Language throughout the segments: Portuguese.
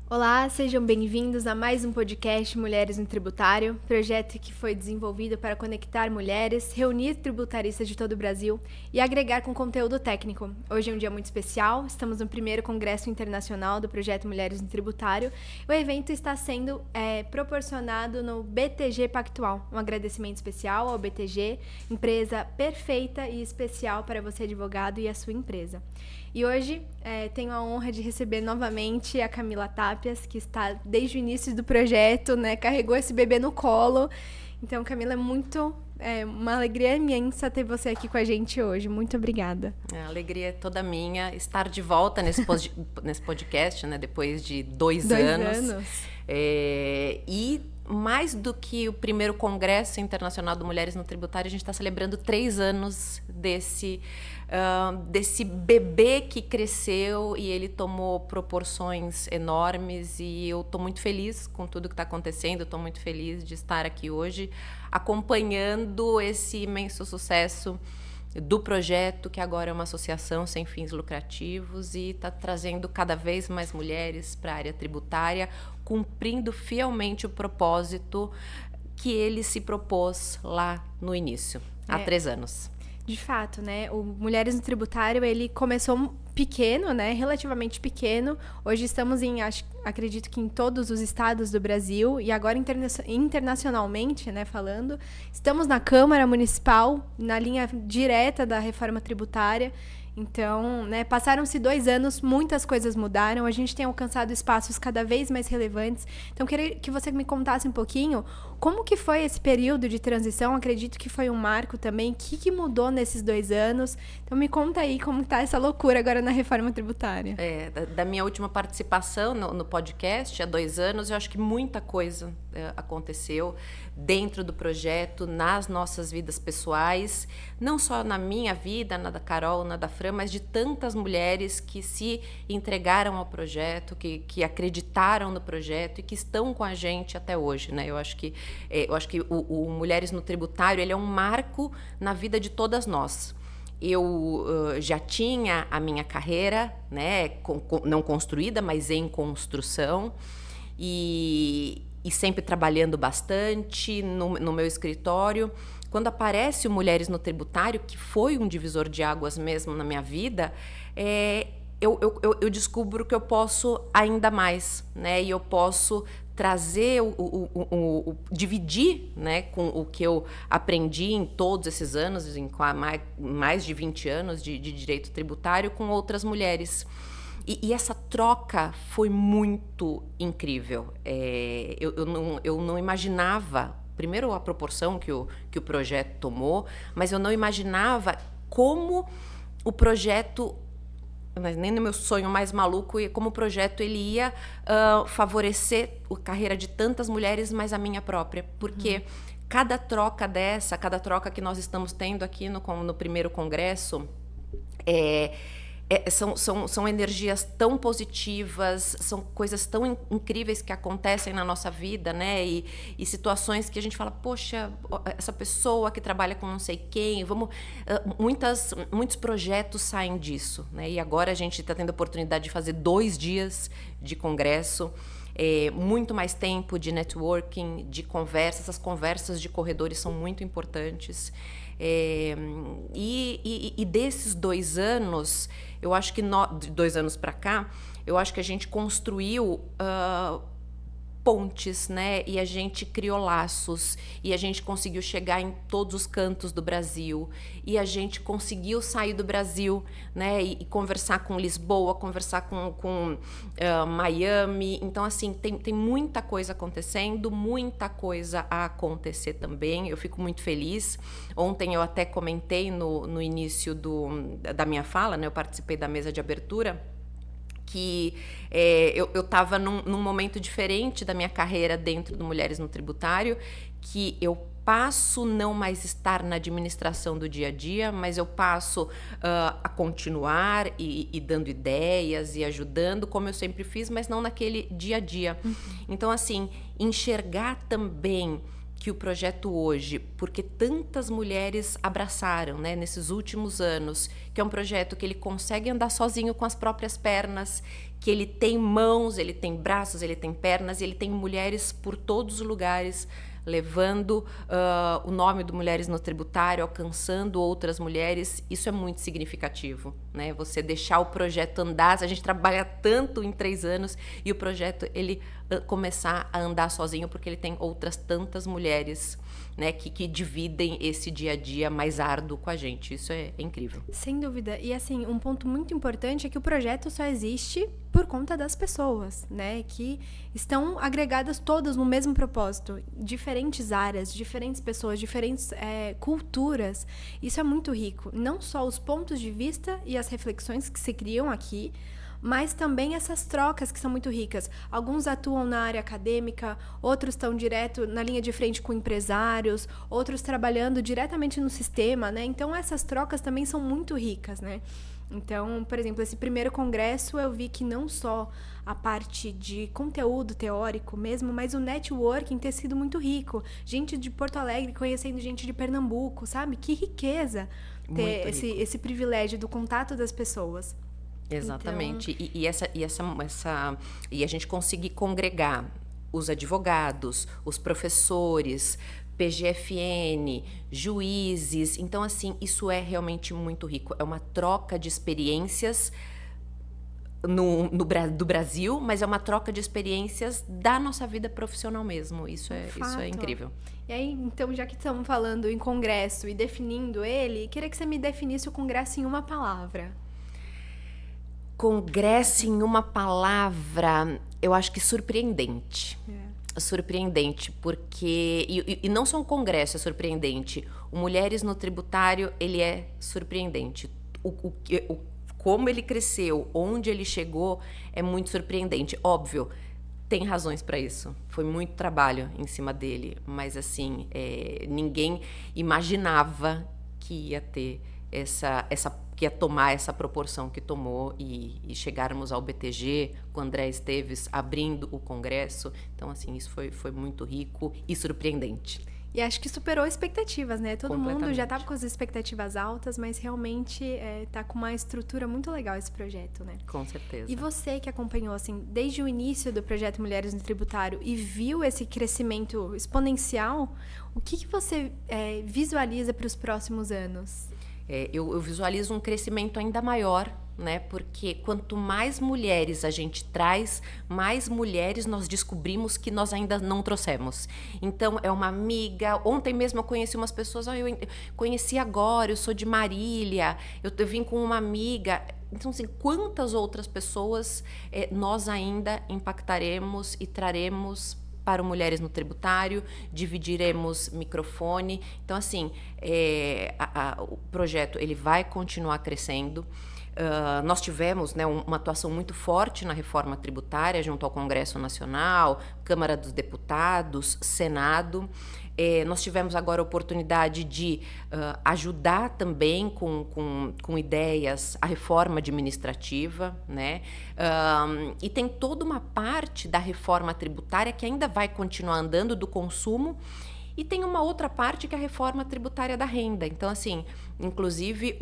Olá, sejam bem-vindos a mais um podcast Mulheres no Tributário, projeto que foi desenvolvido para conectar mulheres, reunir tributaristas de todo o Brasil e agregar com conteúdo técnico. Hoje é um dia muito especial, estamos no primeiro Congresso Internacional do Projeto Mulheres no Tributário. O evento está sendo proporcionado no BTG Pactual. Um agradecimento especial ao BTG, empresa perfeita e especial para você advogado e a sua empresa. E hoje tenho a honra de receber novamente a Camila Tapias, que está desde o início do projeto, né, carregou esse bebê no colo. Então, Camila, uma alegria imensa ter você aqui com a gente hoje. Muito obrigada. A alegria é toda minha estar de volta nesse podcast, né, depois de dois anos. E mais do que o primeiro Congresso Internacional de Mulheres no Tributário, a gente está celebrando 3 anos desse bebê que cresceu e ele tomou proporções enormes, e eu estou muito feliz com tudo que está acontecendo, estou muito feliz de estar aqui hoje acompanhando esse imenso sucesso do projeto, que agora é uma associação sem fins lucrativos e está trazendo cada vez mais mulheres para a área tributária, cumprindo fielmente o propósito que ele se propôs lá no início, há 3 anos. De fato, né? O Mulheres no Tributário, ele começou pequeno, né? Relativamente pequeno. Hoje estamos acredito que em todos os estados do Brasil e agora internacionalmente, né? Falando, estamos na Câmara Municipal, na linha direta da reforma tributária. Então, né, passaram-se 2 anos, muitas coisas mudaram, a gente tem alcançado espaços cada vez mais relevantes. Então, queria que você me contasse um pouquinho como que foi esse período de transição. Acredito que foi um marco também. O que mudou nesses 2 anos? Então, me conta aí como está essa loucura agora na reforma tributária. Da minha última participação no podcast, há 2 anos, eu acho que muita coisa aconteceu dentro do projeto, nas nossas vidas pessoais, não só na minha vida, na da Carol, na da Fran, mas de tantas mulheres que se entregaram ao projeto, que acreditaram no projeto e que estão com a gente até hoje, né? Eu acho que o Mulheres no Tributário, ele é um marco na vida de todas nós. Eu já tinha a minha carreira, né, não construída, mas em construção, e sempre trabalhando bastante no meu escritório. Quando aparece o Mulheres no Tributário, que foi um divisor de águas mesmo na minha vida, eu descubro que eu posso ainda mais, né? E eu posso trazer, dividir, né, com o que eu aprendi em todos esses anos, em mais de 20 anos de direito tributário, com outras mulheres. E essa troca foi muito incrível. Eu não imaginava, primeiro, a proporção que o projeto tomou, mas eu não imaginava como o projeto, nem no meu sonho mais maluco, como o projeto ele ia favorecer a carreira de tantas mulheres, mas a minha própria. Porque cada troca que nós estamos tendo aqui no primeiro congresso, são energias tão positivas, são coisas tão incríveis que acontecem na nossa vida, né? E situações que a gente fala, poxa, essa pessoa que trabalha com não sei quem, muitos projetos saem disso, né? E agora a gente está tendo a oportunidade de fazer 2 dias de congresso, muito mais tempo de networking, de conversa. Essas conversas de corredores são muito importantes. E desses 2 anos, eu acho que de 2 anos para cá, eu acho que a gente construiu pontes, né? E a gente criou laços, e a gente conseguiu chegar em todos os cantos do Brasil, e a gente conseguiu sair do Brasil, né? E conversar com Lisboa, conversar com Miami. Então, assim, tem muita coisa acontecendo, muita coisa a acontecer também. Eu fico muito feliz. Ontem eu até comentei no início da minha fala, né? Eu participei da mesa de abertura, que eu estava num momento diferente da minha carreira dentro do Mulheres no Tributário, que eu passo não mais estar na administração do dia a dia, mas eu passo a continuar e dando ideias e ajudando, como eu sempre fiz, mas não naquele dia a dia. Então, assim, enxergar também que o projeto hoje, porque tantas mulheres abraçaram, né, nesses últimos anos, que é um projeto que ele consegue andar sozinho com as próprias pernas, que ele tem mãos, ele tem braços, ele tem pernas, ele tem mulheres por todos os lugares, levando o nome do Mulheres no Tributário, alcançando outras mulheres. Isso é muito significativo, né? Você deixar o projeto andar. A gente trabalha tanto em 3 anos e o projeto ele começar a andar sozinho, porque ele tem outras tantas mulheres, né, que dividem esse dia a dia mais árduo com a gente. Isso é incrível. Sem dúvida. E assim, um ponto muito importante é que o projeto só existe por conta das pessoas, né, que estão agregadas todas no mesmo propósito. Diferentes áreas, diferentes pessoas, diferentes culturas. Isso é muito rico. Não só os pontos de vista e as reflexões que se criam aqui, mas também essas trocas que são muito ricas. Alguns atuam na área acadêmica, outros estão direto na linha de frente com empresários, outros trabalhando diretamente no sistema, né? Então, essas trocas também são muito ricas, né? Então, por exemplo, esse primeiro congresso eu vi que não só a parte de conteúdo teórico mesmo, mas o networking ter sido muito rico. Gente de Porto Alegre conhecendo gente de Pernambuco, sabe? Que riqueza ter esse privilégio do contato das pessoas. Exatamente. Então... E a gente conseguir congregar os advogados, os professores, PGFN, juízes. Então, assim, isso é realmente muito rico. É uma troca de experiências do Brasil, mas é uma troca de experiências da nossa vida profissional mesmo. Isso é incrível. E aí, então, já que estamos falando em congresso e definindo ele, queria que você me definisse o congresso em uma palavra. Congresso em uma palavra, eu acho que surpreendente. Surpreendente, porque... E não só um congresso é surpreendente. O Mulheres no Tributário, ele é surpreendente. Como ele cresceu, onde ele chegou, é muito surpreendente. Óbvio, tem razões para isso. Foi muito trabalho em cima dele. Mas, assim, ninguém imaginava que ia ter que ia tomar essa proporção que tomou e chegarmos ao BTG, com o André Esteves abrindo o congresso. Então, assim, isso foi muito rico e surpreendente. E acho que superou expectativas, né? Todo mundo já estava com as expectativas altas, mas realmente tá com uma estrutura muito legal esse projeto, né? Com certeza. E você que acompanhou, assim, desde o início do projeto Mulheres no Tributário e viu esse crescimento exponencial, o que você visualiza para os próximos anos? Eu visualizo um crescimento ainda maior, né? Porque quanto mais mulheres a gente traz, mais mulheres nós descobrimos que nós ainda não trouxemos. Então, é uma amiga. Ontem mesmo eu conheci umas pessoas, eu conheci agora, eu sou de Marília, eu vim com uma amiga. Então, assim, quantas outras pessoas nós ainda impactaremos e traremos para o Mulheres no Tributário, dividiremos microfone. Então, assim, o projeto ele vai continuar crescendo. Nós tivemos, né, uma atuação muito forte na reforma tributária junto ao Congresso Nacional, Câmara dos Deputados, Senado. Nós tivemos agora a oportunidade de ajudar também com ideias a reforma administrativa, né? E tem toda uma parte da reforma tributária que ainda vai continuar andando do consumo. E tem uma outra parte que é a reforma tributária da renda. Então, assim, inclusive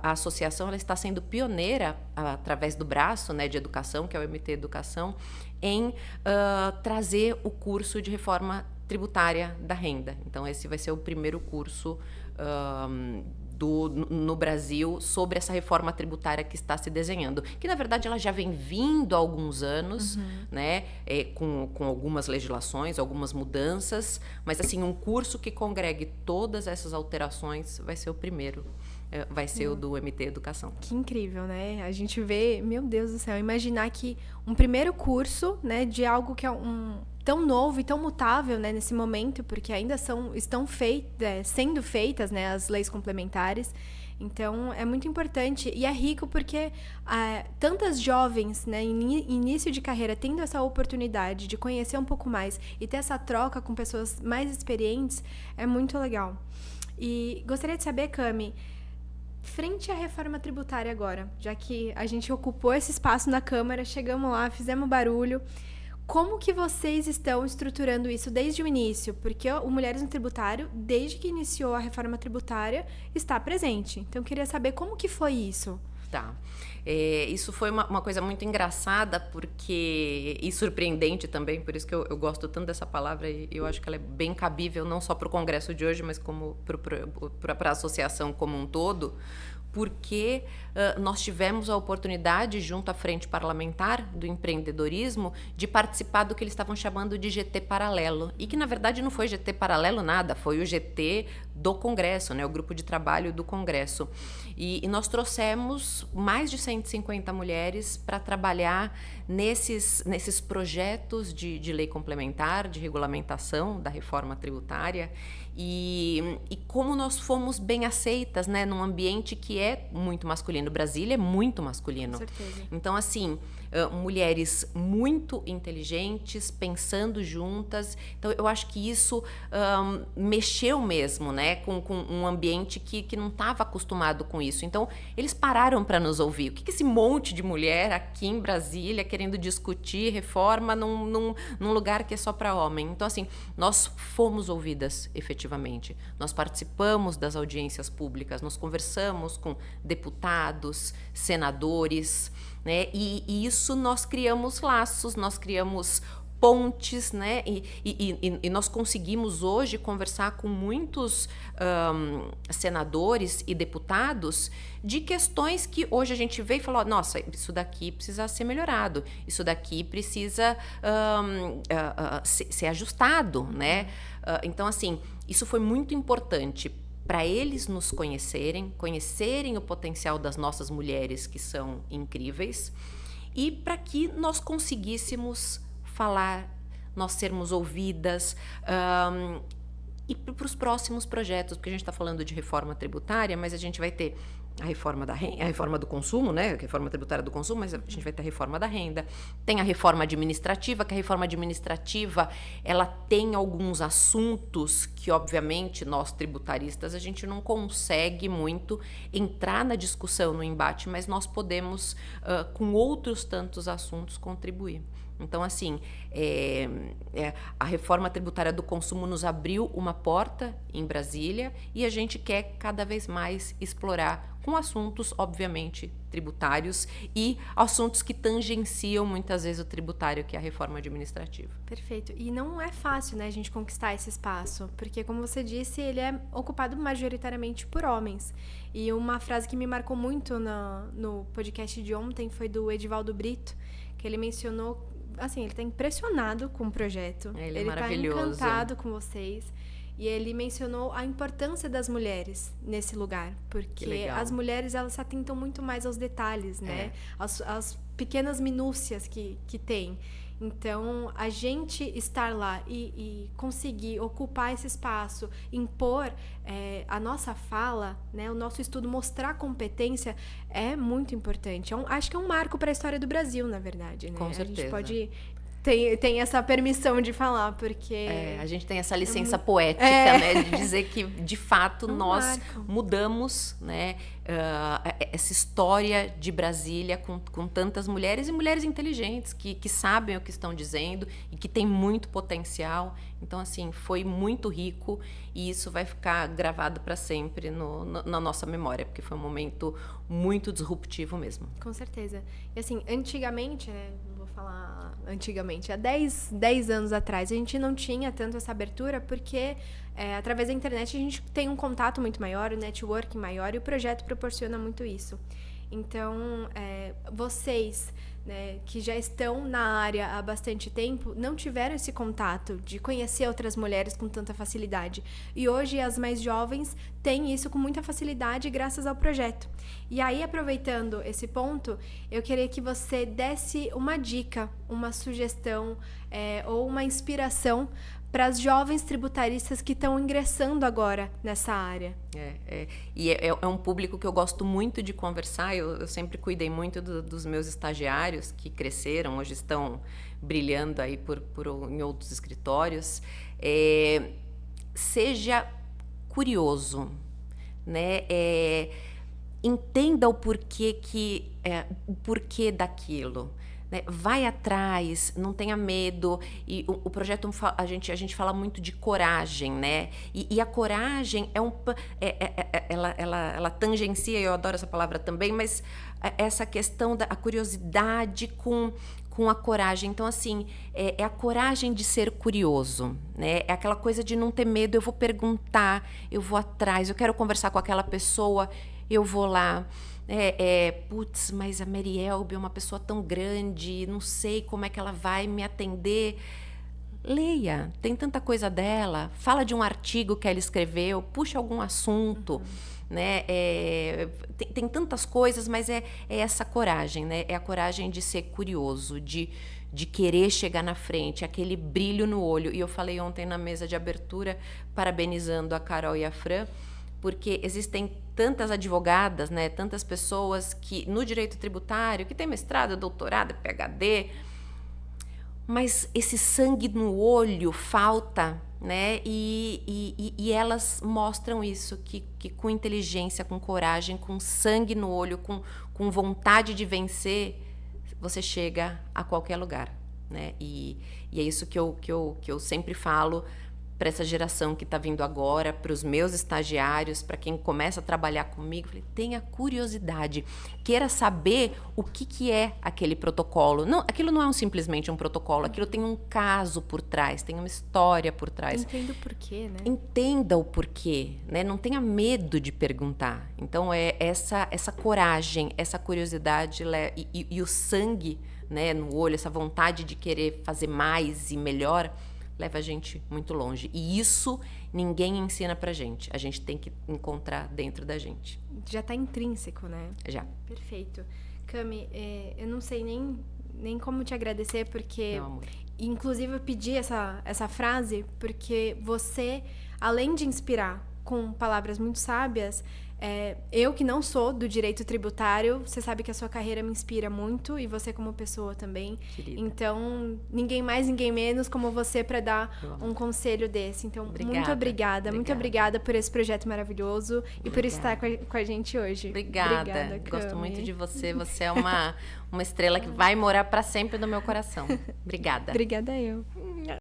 a associação ela está sendo pioneira através do braço, né, de educação, que é o MT Educação, em trazer o curso de reforma tributária da renda. Então, esse vai ser o primeiro curso no Brasil sobre essa reforma tributária que está se desenhando, que na verdade ela já vem vindo há alguns anos, né, com algumas legislações, algumas mudanças, mas assim, um curso que congregue todas essas alterações vai ser o primeiro, vai ser o do MT Educação. Que incrível, né? A gente vê, meu Deus do céu, imaginar que um primeiro curso, né, de algo que é tão novo e tão mutável, né, nesse momento, porque ainda estão sendo feitas, né, as leis complementares. Então, é muito importante e é rico porque tantas jovens, né, em início de carreira, tendo essa oportunidade de conhecer um pouco mais e ter essa troca com pessoas mais experientes, é muito legal. E gostaria de saber, Cami, frente à reforma tributária agora, já que a gente ocupou esse espaço na Câmara, chegamos lá, fizemos barulho, como que vocês estão estruturando isso desde o início? Porque o Mulheres no Tributário, desde que iniciou a reforma tributária, está presente. Então, eu queria saber como que foi isso. Tá. Isso foi uma coisa muito engraçada e surpreendente também, por isso que eu gosto tanto dessa palavra e eu acho que ela é bem cabível não só para o congresso de hoje, mas como para a associação como um todo, porque nós tivemos a oportunidade, junto à Frente Parlamentar do Empreendedorismo, de participar do que eles estavam chamando de GT Paralelo. E que, na verdade, não foi GT Paralelo nada, foi o GT do Congresso, né, o grupo de trabalho do Congresso. E nós trouxemos mais de 150 mulheres para trabalhar nesses projetos de lei complementar, de regulamentação da reforma tributária. E como nós fomos bem aceitas, né, num ambiente que é muito masculino. Brasília é muito masculino. Com certeza. Então, assim, mulheres muito inteligentes, pensando juntas. Então, eu acho que isso mexeu mesmo, né, com um ambiente que não estava acostumado com isso. Então, eles pararam para nos ouvir. O que esse monte de mulher aqui em Brasília querendo discutir reforma num lugar que é só para homem? Então, assim, nós fomos ouvidas efetivamente. Nós participamos das audiências públicas, nós conversamos com deputados, senadores, né? E isso nós criamos laços, nós criamos pontes, né? E nós conseguimos hoje conversar com muitos senadores e deputados de questões que hoje a gente vê e fala, nossa, isso daqui precisa ser melhorado, isso daqui precisa ser ajustado, né? Então, assim, isso foi muito importante para eles nos conhecerem o potencial das nossas mulheres, que são incríveis, e para que nós conseguíssemos falar, nós sermos ouvidas, e para os próximos projetos, porque a gente está falando de reforma tributária, mas a gente vai ter a reforma do consumo, né? A reforma tributária do consumo, mas a gente vai ter a reforma da renda. Tem a reforma administrativa, que a reforma administrativa, ela tem alguns assuntos que, obviamente, nós tributaristas, a gente não consegue muito entrar na discussão, no embate, mas nós podemos, com outros tantos assuntos, contribuir. Então, assim, a reforma tributária do consumo nos abriu uma porta em Brasília e a gente quer cada vez mais explorar com assuntos, obviamente, tributários e assuntos que tangenciam muitas vezes o tributário, que é a reforma administrativa. Perfeito. E não é fácil, né, a gente conquistar esse espaço, porque, como você disse, ele é ocupado majoritariamente por homens. E uma frase que me marcou muito no podcast de ontem foi do Edivaldo Brito, que ele mencionou, assim, ele está impressionado com o projeto. Ele é maravilhoso. Ele está encantado com vocês. E ele mencionou a importância das mulheres nesse lugar, porque as mulheres, elas se atentam muito mais aos detalhes, né? Às pequenas minúcias que tem. Então, a gente estar lá e conseguir ocupar esse espaço, impor a nossa fala, né, o nosso estudo, mostrar competência, é muito importante. Acho que é um marco para a história do Brasil, na verdade. Né? Com certeza. A gente pode... Tem essa permissão de falar, porque... a gente tem essa licença poética, né? De dizer que, de fato, nós mudamos, né, essa história de Brasília com tantas mulheres e mulheres inteligentes que sabem o que estão dizendo e que têm muito potencial. Então, assim, foi muito rico e isso vai ficar gravado para sempre na nossa memória, porque foi um momento muito disruptivo mesmo. Com certeza. E, assim, antigamente, né? Falar antigamente, há 10 anos atrás, a gente não tinha tanto essa abertura porque através da internet a gente tem um contato muito maior, um networking maior e o projeto proporciona muito isso. Então, vocês, né, que já estão na área há bastante tempo, não tiveram esse contato de conhecer outras mulheres com tanta facilidade. E hoje as mais jovens têm isso com muita facilidade graças ao projeto. E aí, aproveitando esse ponto, eu queria que você desse uma dica, uma sugestão ou uma inspiração para as jovens tributaristas que estão ingressando agora nessa área. E é um público que eu gosto muito de conversar. Eu sempre cuidei muito dos meus estagiários que cresceram, hoje estão brilhando aí em outros escritórios. Seja curioso, né? Entenda o porquê daquilo. né? Vai atrás, não tenha medo. E o projeto, a gente fala muito de coragem, né? E a coragem ela tangencia, eu adoro essa palavra também, mas essa questão da curiosidade com a coragem. Então, assim, é a coragem de ser curioso, né? É aquela coisa de não ter medo. Eu vou perguntar, eu vou atrás, eu quero conversar com aquela pessoa, eu vou lá. Putz, mas a Marielbe é uma pessoa tão grande, não sei como é que ela vai me atender. Leia, tem tanta coisa dela, fala de um artigo que ela escreveu, puxa algum assunto, né? Tem tantas coisas, mas é essa coragem, né? É a coragem de ser curioso, de querer chegar na frente, aquele brilho no olho. E eu falei ontem na mesa de abertura, parabenizando a Carol e a Fran, porque existem tantas advogadas, né? Tantas pessoas que no direito tributário, que tem mestrado, doutorado, PhD, mas esse sangue no olho falta, né? E elas mostram isso, que com inteligência, com coragem, com sangue no olho, com vontade de vencer, você chega a qualquer lugar, né? E é isso que eu sempre falo para essa geração que está vindo agora, para os meus estagiários, para quem começa a trabalhar comigo. Falei, tenha curiosidade, queira saber o que é aquele protocolo. Não, aquilo não é simplesmente um protocolo, aquilo tem um caso por trás, tem uma história por trás. Entenda o porquê, né? Entenda o porquê, né? Não tenha medo de perguntar. Então, é essa coragem, essa curiosidade e o sangue, né, no olho, essa vontade de querer fazer mais e melhor, leva a gente muito longe. E isso ninguém ensina pra gente. A gente tem que encontrar dentro da gente. Já tá intrínseco, né? Já. Perfeito. Cami, eu não sei nem como te agradecer, porque... Meu amor. Inclusive, eu pedi essa frase porque você, além de inspirar com palavras muito sábias, eu que não sou do direito tributário, você sabe que a sua carreira me inspira muito e você como pessoa também. Querida. Então, ninguém mais, ninguém menos como você para dar um conselho desse. Então, muito obrigada. Muito obrigada por esse projeto maravilhoso e por estar com a gente hoje. Obrigada. Gosto muito de você. Você é uma estrela que vai morar para sempre no meu coração. Obrigada. Obrigada eu.